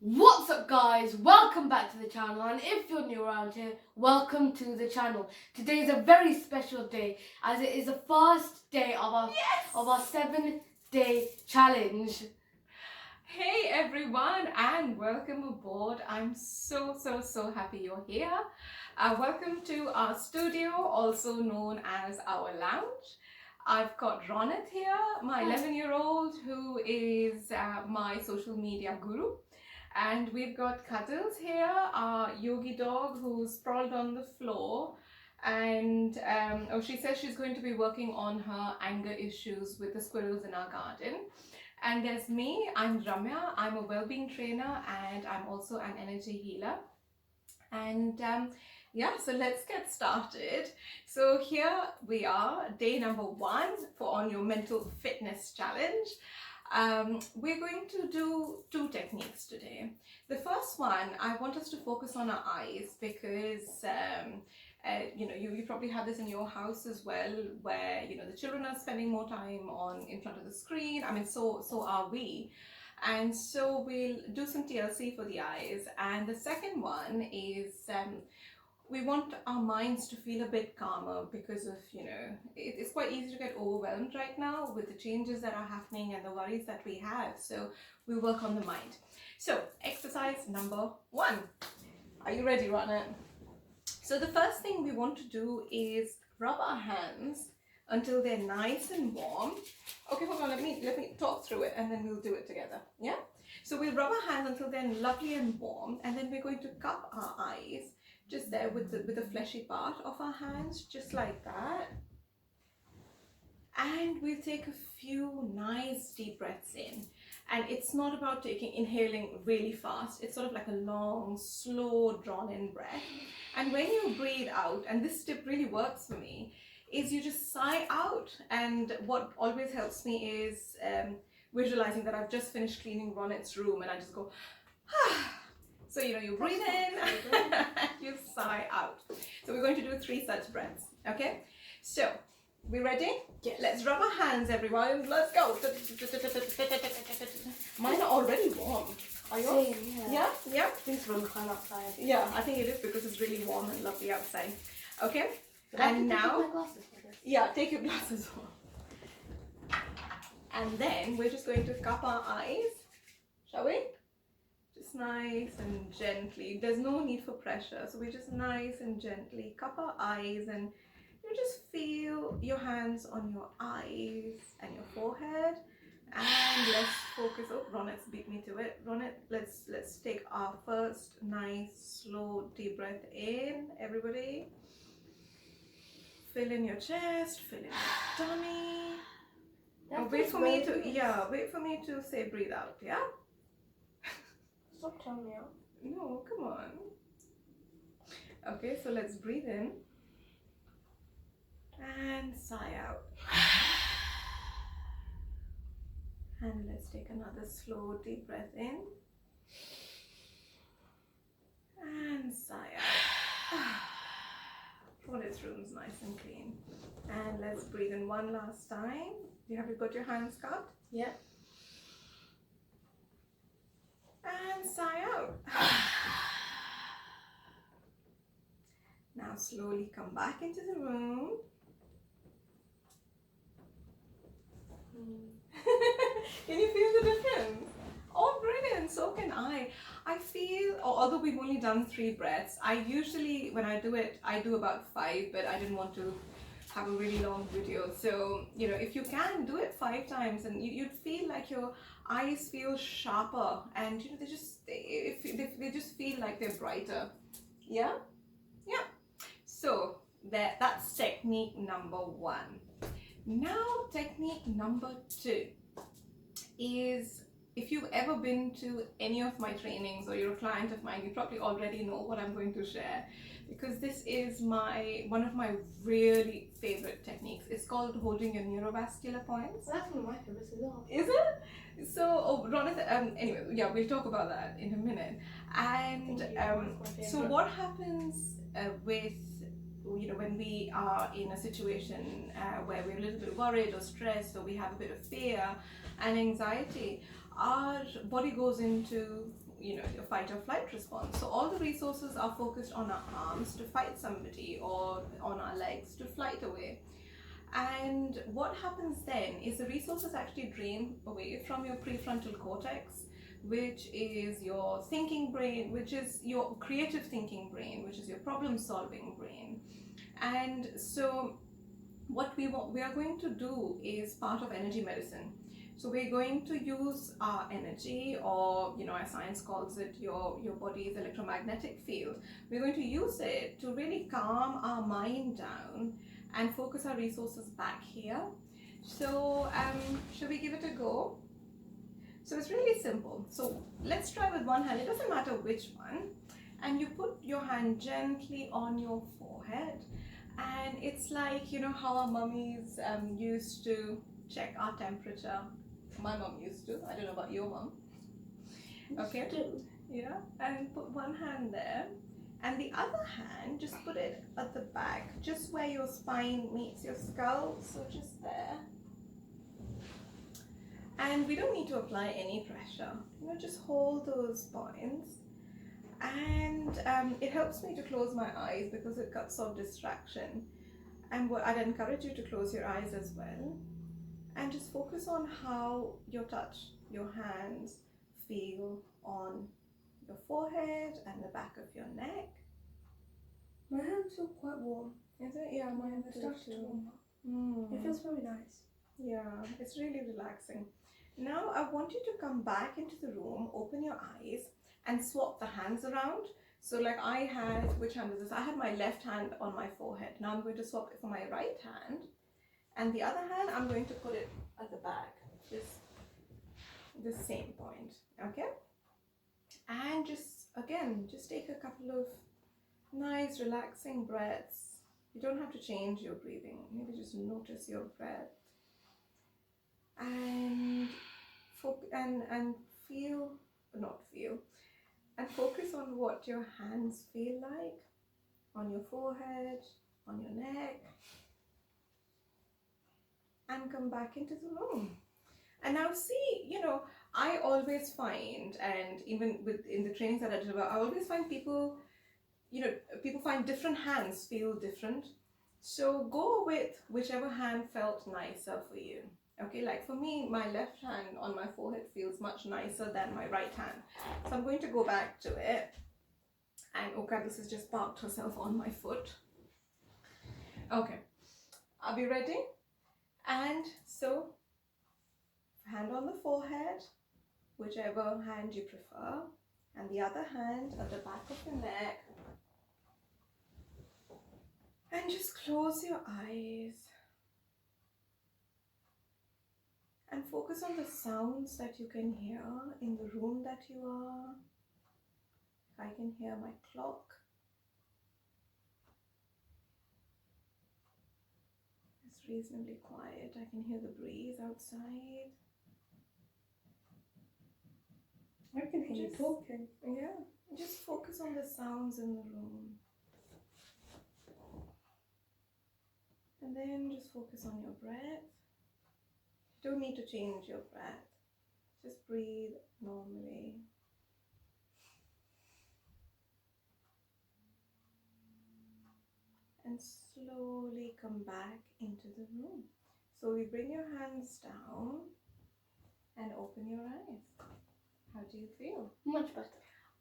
What's up guys, welcome back to the channel, and if you're new around here, welcome to the channel. Today is a very special day as it is the first day of our 7-day challenge. Hey everyone and welcome aboard. I'm so happy you're here. Welcome to our studio, also known as our lounge. I've got Ronit here, my 11-year-old who is my social media guru. And we've got Cuddles here, our yogi dog who's sprawled on the floor. And she says she's going to be working on her anger issues with the squirrels in our garden. And there's me, I'm Ramya, I'm a well-being trainer and I'm also an energy healer. And so let's get started. So here we are, day number 1 on your mental fitness challenge. We're going to do 2 techniques today. The first one, I want us to focus on our eyes because you probably have this in your house as well, where the children are spending more time in front of the screen. I mean, so are we. And so we'll do some TLC for the eyes. And the second one is we want our minds to feel a bit calmer because of, it's quite easy to get overwhelmed right now with the changes that are happening and the worries that we have. So we work on the mind. So exercise number 1. Are you ready, Ronit? So the first thing we want to do is rub our hands until they're nice and warm. Okay, hold on, let me talk through it and then we'll do it together. Yeah? So we'll rub our hands until they're lovely and warm, and then we're going to cup our eyes just there with the fleshy part of our hands, just like that. And we'll take a few nice deep breaths in. And it's not about inhaling really fast. It's sort of like a long, slow, drawn-in breath. And when you breathe out, and this tip really works for me, is you just sigh out. And what always helps me is visualizing that I've just finished cleaning Ronit's room, and I just go, ah. So you breathe in, you sigh out. So we're going to do 3 such breaths, okay? So, we ready? Yes. Let's rub our hands, everyone. Let's go. Mine are already warm. Are yours? Same, Yeah? Yeah? I think it's from the fan outside. Yeah, I think it is because it's really warm and lovely outside. Okay? But I And can take off now, my glasses for this. yeah, take your glasses off. And then we're just going to cup our eyes. Shall we? Just nice and gently. There's no need for pressure. So we just nice and gently cup our eyes, and you just feel your hands on your eyes and your forehead. And let's focus. Oh, Ronit's beat me to it. Ronit, let's take our first nice, slow, deep breath in. Everybody. Fill in your chest, fill in your tummy. Oh, wait for me to say breathe out, yeah? Stop telling me out. No, come on. Okay, so let's breathe in and sigh out. And let's take another slow deep breath in and sigh out. Ronit's room's nice and clean. And let's breathe in one last time. Have you got your hands cupped? Yeah. And sigh out. Now slowly come back into the room. Can you feel the difference? Oh, brilliant. So can I. I feel, although we've only done 3 breaths, I usually, when I do it, I do about 5, but I didn't want to have a really long video. So, if you can, do it 5 times, and you'd feel like your eyes feel sharper, and they just feel like they're brighter. Yeah? Yeah. So that's technique number 1. Now technique number 2 is, if you've ever been to any of my trainings or you're a client of mine, you probably already know what I'm going to share, because this is one of my really favorite techniques. It's called holding your neurovascular points. That's one of my favorites as well. Is it? So, Ronit, anyway, yeah, we'll talk about that in a minute. And so what happens with, when we are in a situation where we're a little bit worried or stressed, or we have a bit of fear and anxiety, our body goes into your fight or flight response. So all the resources are focused on our arms to fight somebody, or on our legs to flight away. And what happens then is the resources actually drain away from your prefrontal cortex, which is your thinking brain, which is your creative thinking brain, which is your problem solving brain. And so what we are going to do is part of energy medicine. So we're going to use our energy, or as science calls it, your body's electromagnetic field. We're going to use it to really calm our mind down and focus our resources back here. So should we give it a go? So it's really simple. So let's try with one hand. It doesn't matter which one. And you put your hand gently on your forehead. And it's like, how our mummies used to check our temperature. My mom used to. I don't know about your mom. Okay. Yeah. And put one hand there. And the other hand, just put it at the back, just where your spine meets your skull. So just there. And we don't need to apply any pressure. Just hold those points. And it helps me to close my eyes because it cuts off distraction. And what I'd encourage you to close your eyes as well. And just focus on how your hands feel on your forehead and the back of your neck. My hands feel quite warm. Is it? Yeah, my hands It starts to warm up. It feels very nice. Yeah, it's really relaxing. Now I want you to come back into the room, open your eyes, and swap the hands around. So like I had, which hand is this? I had my left hand on my forehead. Now I'm going to swap it for my right hand. And the other hand, I'm going to put it at the back, just the same point, okay? And just take a couple of nice relaxing breaths. You don't have to change your breathing. Maybe just notice your breath. And focus on what your hands feel like on your forehead, on your neck, and come back into the room. And now see, I always find, and even in the trainings that I do, I always find people find different hands feel different. So go with whichever hand felt nicer for you. Okay, like for me, my left hand on my forehead feels much nicer than my right hand. So I'm going to go back to it. And okay, this has just parked herself on my foot. Okay, are we ready? And so, hand on the forehead, whichever hand you prefer, and the other hand at the back of the neck. And just close your eyes. And focus on the sounds that you can hear in the room that you are. I can hear my clock. It's reasonably quiet. I can hear the breeze outside. I can hear you talking. Yeah, just focus on the sounds in the room. And then just focus on your breath. You don't need to change your breath. Just breathe normally. And slowly come back into the room. So we bring your hands down and open your eyes. How do you feel? Much better.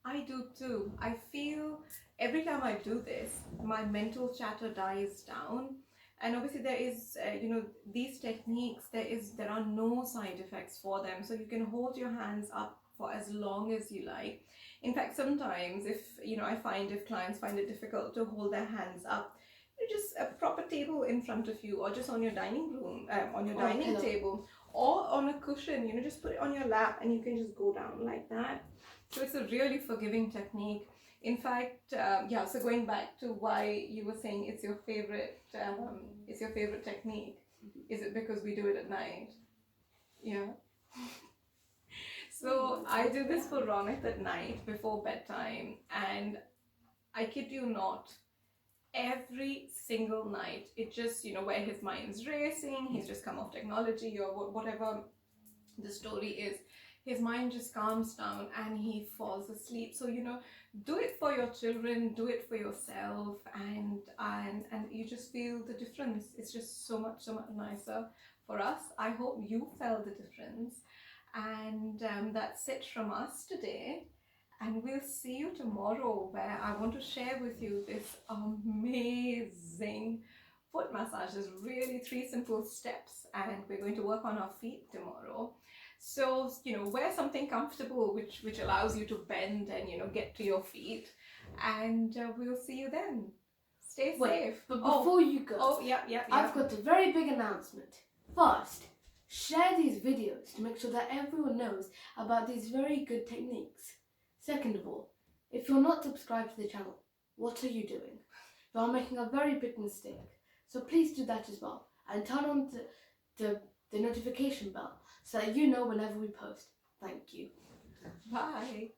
I do too. I feel every time I do this, my mental chatter dies down. And obviously there is, these techniques, there are no side effects for them. So you can hold your hands up for as long as you like. In fact, sometimes I find if clients find it difficult to hold their hands up, just a proper table in front of you, or just on your dining room, on your dining table, or on a cushion, just put it on your lap and you can just go down like that. So it's a really forgiving technique. In fact, so going back to why you were saying it's your favorite technique, is it because we do it at night? Yeah. So I do this for Ronit at night before bedtime, and I kid you not, every single night, it just, where his mind's racing, he's just come off technology or whatever the story is, his mind just calms down and he falls asleep. So, do it for your children, do it for yourself, and you just feel the difference. It's just so much nicer for us. I hope you felt the difference. And that's it from us today. And we'll see you tomorrow, where I want to share with you this amazing foot massage. There's really 3 simple steps, and we're going to work on our feet tomorrow. So, wear something comfortable which allows you to bend and, get to your feet. And we'll see you then. Stay safe. But before you go, I've got a very big announcement. First, share these videos to make sure that everyone knows about these very good techniques. Second of all, if you're not subscribed to the channel, what are you doing? You are making a very big mistake. So please do that as well. And turn on the notification bell so that you know whenever we post. Thank you. Bye.